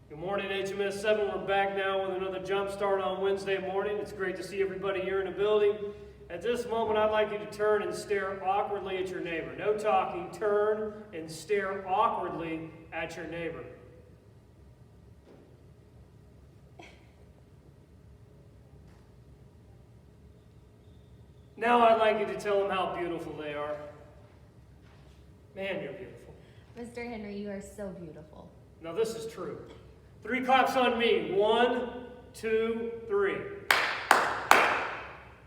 Good morning, HMS 7. We're back now with another jump start on Wednesday morning. It's great to see everybody here in the building. At this moment, I'd like you to turn and stare awkwardly at your neighbor. No talking. Turn and stare awkwardly at your neighbor. Now I'd like you to tell them how beautiful they are. Man, you're beautiful. Mr. Henry, you are so beautiful. Now this is true. 3 claps on me. 1, 2, 3.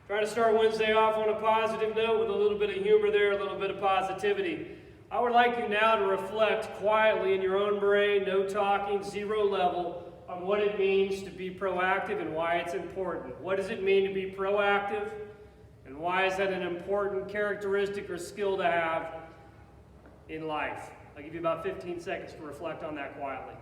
Trying to start Wednesday off on a positive note with a little bit of humor there, a little bit of positivity. I would like you now to reflect quietly in your own brain, no talking, 0 level, on what it means to be proactive and why it's important. What does it mean to be proactive? And why is that an important characteristic or skill to have in life? I'll give you about 15 seconds to reflect on that quietly.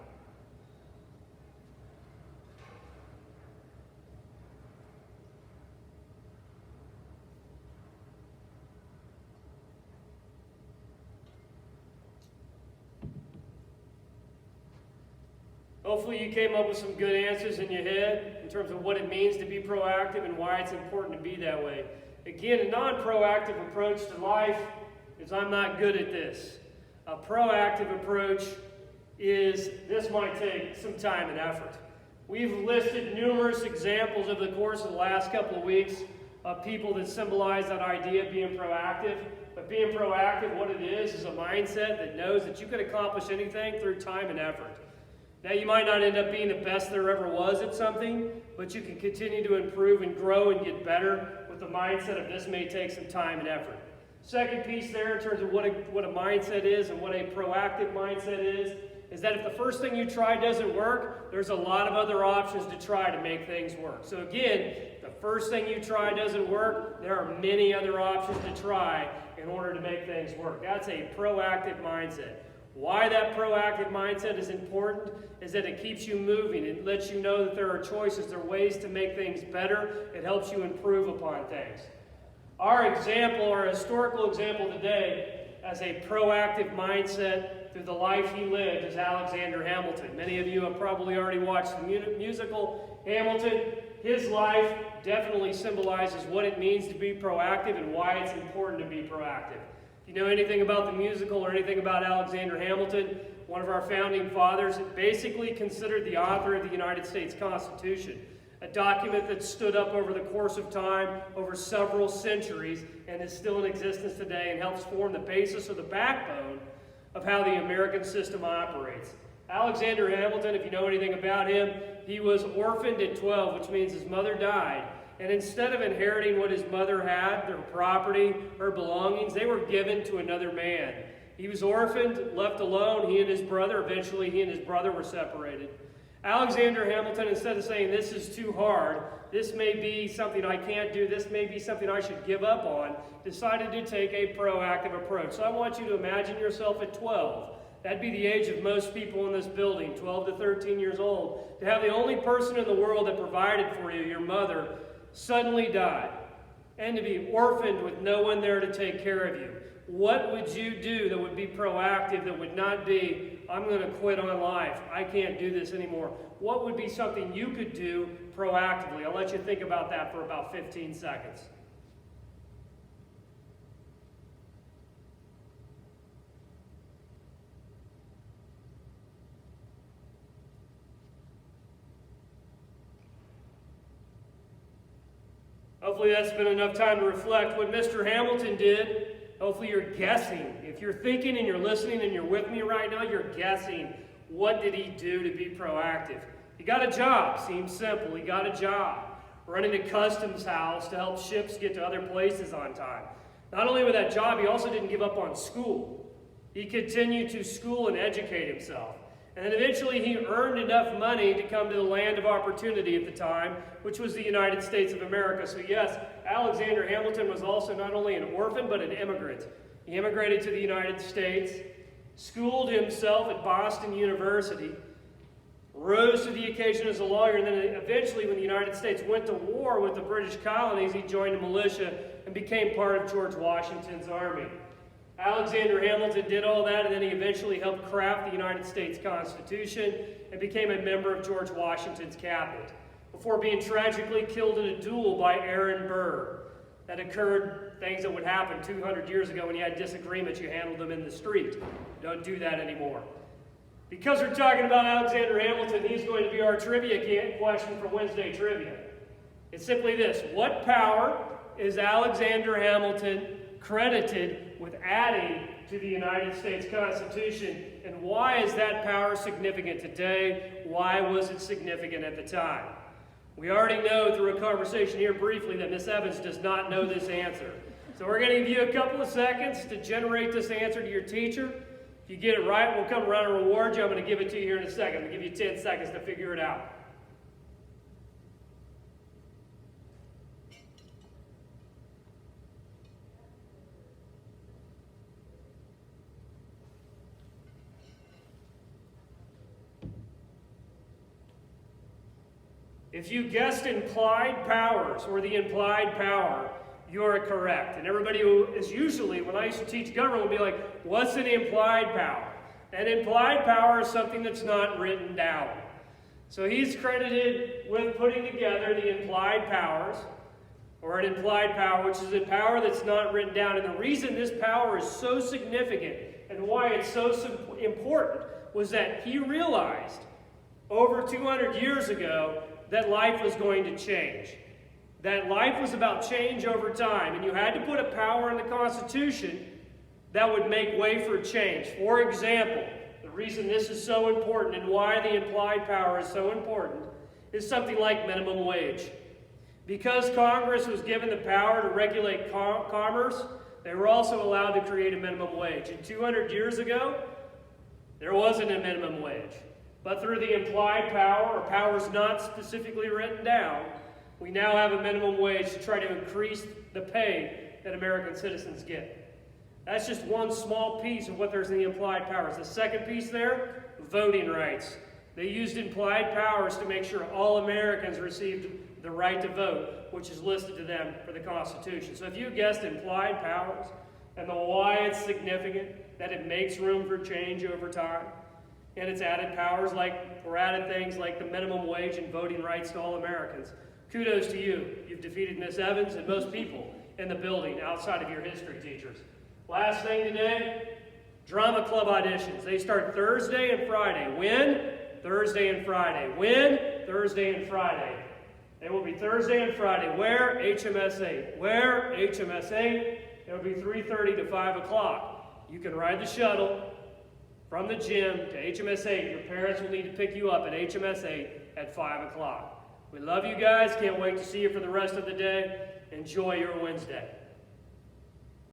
Hopefully you came up with some good answers in your head in terms of what it means to be proactive and why it's important to be that way. Again, a non-proactive approach to life is I'm not good at this. A proactive approach is this might take some time and effort. We've listed numerous examples over the course of the last couple of weeks of people that symbolize that idea of being proactive. But being proactive, what it is a mindset that knows that you can accomplish anything through time and effort. Now, you might not end up being the best there ever was at something, but you can continue to improve and grow and get better with the mindset of this may take some time and effort. Second piece there in terms of what a mindset is and what a proactive mindset is that if the first thing you try doesn't work, there's a lot of other options to try to make things work. So again, the first thing you try doesn't work, there are many other options to try in order to make things work. That's a proactive mindset. Why that proactive mindset is important is that it keeps you moving. It lets you know that there are choices, there are ways to make things better. It helps you improve upon things. Our historical example today as a proactive mindset through the life he lived is Alexander Hamilton. Many of you have probably already watched the musical Hamilton. His life definitely symbolizes what it means to be proactive and why it's important to be proactive. If you know anything about the musical or anything about Alexander Hamilton, one of our founding fathers, basically considered the author of the United States Constitution, a document that stood up over the course of time, over several centuries, and is still in existence today and helps form the basis or the backbone of how the American system operates. Alexander Hamilton, if you know anything about him, he was orphaned at 12, which means his mother died. And instead of inheriting what his mother had, their property, her belongings, they were given to another man. He was orphaned, left alone, eventually he and his brother were separated. Alexander Hamilton, instead of saying, this is too hard, this may be something I can't do, this may be something I should give up on, decided to take a proactive approach. So I want you to imagine yourself at 12. That'd be the age of most people in this building, 12 to 13 years old. To have the only person in the world that provided for you, your mother, suddenly died, and to be orphaned with no one there to take care of you. What would you do that would be proactive, that would not be, I'm going to quit on life, I can't do this anymore? What would be something you could do proactively? I'll let you think about that for about 15 seconds. Hopefully that's been enough time to reflect. What Mr. Hamilton did, hopefully you're guessing. If you're thinking and you're listening and you're with me right now, you're guessing. What did he do to be proactive? He got a job. Seems simple. He got a job. Running a customs house to help ships get to other places on time. Not only with that job, he also didn't give up on school. He continued to school and educate himself. And then eventually he earned enough money to come to the land of opportunity at the time, which was the United States of America. So yes, Alexander Hamilton was also not only an orphan, but an immigrant. He immigrated to the United States, schooled himself at Boston University, rose to the occasion as a lawyer, and then eventually when the United States went to war with the British colonies, he joined the militia and became part of George Washington's army. Alexander Hamilton did all that, and then he eventually helped craft the United States Constitution and became a member of George Washington's cabinet, before being tragically killed in a duel by Aaron Burr. That occurred, things that would happen 200 years ago when you had disagreements, you handled them in the street. Don't do that anymore. Because we're talking about Alexander Hamilton, he's going to be our trivia question for Wednesday Trivia. It's simply this: what power is Alexander Hamilton credited with adding to the United States Constitution, and why is that power significant today? Why was it significant at the time? We already know through a conversation here briefly that Miss Evans does not know this answer. So we're going to give you a couple of seconds to generate this answer to your teacher. If you get it right, we'll come around and reward you. I'm going to give it to you here in a second. I'm going to give you 10 seconds to figure it out. If you guessed implied powers or the implied power, you're correct. And everybody who is usually, when I used to teach government, would be like, what's an implied power? An implied power is something that's not written down. So he's credited with putting together the implied powers, or an implied power, which is a power that's not written down. And the reason this power is so significant and why it's so important was that he realized over 200 years ago that life was going to change. That life was about change over time, and you had to put a power in the Constitution that would make way for change. For example, the reason this is so important and why the implied power is so important is something like minimum wage. Because Congress was given the power to regulate commerce, they were also allowed to create a minimum wage. And 200 years ago, there wasn't a minimum wage. But through the implied power, or powers not specifically written down, we now have a minimum wage to try to increase the pay that American citizens get. That's just one small piece of what there's in the implied powers. The second piece there, voting rights. They used implied powers to make sure all Americans received the right to vote, which is listed to them for the Constitution. So if you guessed implied powers and the why it's significant, that it makes room for change over time, and it's added powers added things like the minimum wage and voting rights to all Americans. Kudos to you. You've defeated Miss Evans and most people in the building outside of your history teachers. Last thing today, drama club auditions. They start Thursday and Friday. When? Thursday and Friday. When? Thursday and Friday. They will be Thursday and Friday. Where? HMS 8. Where? HMS 8. It will be 3:30 to 5 o'clock. You can ride the shuttle from the gym to HMS 8. Your parents will need to pick you up at HMS 8 at 5 o'clock. We love you guys. Can't wait to see you for the rest of the day. Enjoy your Wednesday.